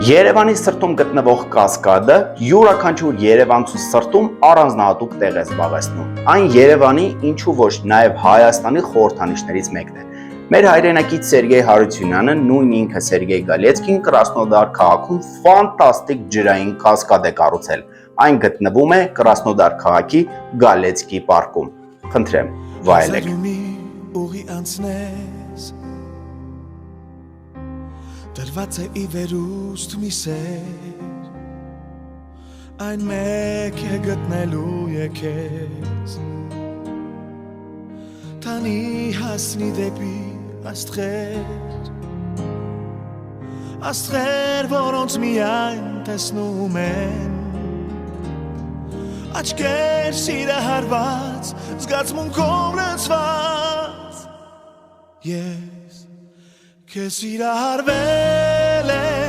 Երևանի սրտում գտնվող կասկադը յուրաքանչյուր երևանցու սրտում առանձնահատուկ տեղ է զբաղեցնում։ Այն Երևանի, ինչու ոչ նաև Հայաստանի խորհրդանիշներից մեկն է։ Մեր հայրենակից Սերգեյ Հարությունյանը, նույն ինքը Սերգեյ Գալեցկին Կրասնոդար քաղաքում ֆանտաստիկ ջրային կասկադ է կառուցել։ Այն գտնվում է Կրասնոդար քաղաքի Գալեցկի պարկում։ Խնդրեմ, վայելեք։ Դրված է ի վերուստ մի սեր, այն մեկ է գտնելու եկես, տանի հասնի դեպի աստղեր, որոնց միայն տեսնում են, աչքեր սիրահարված, զգացմունքով լցված, ես Քեզ սիրահարվել եմ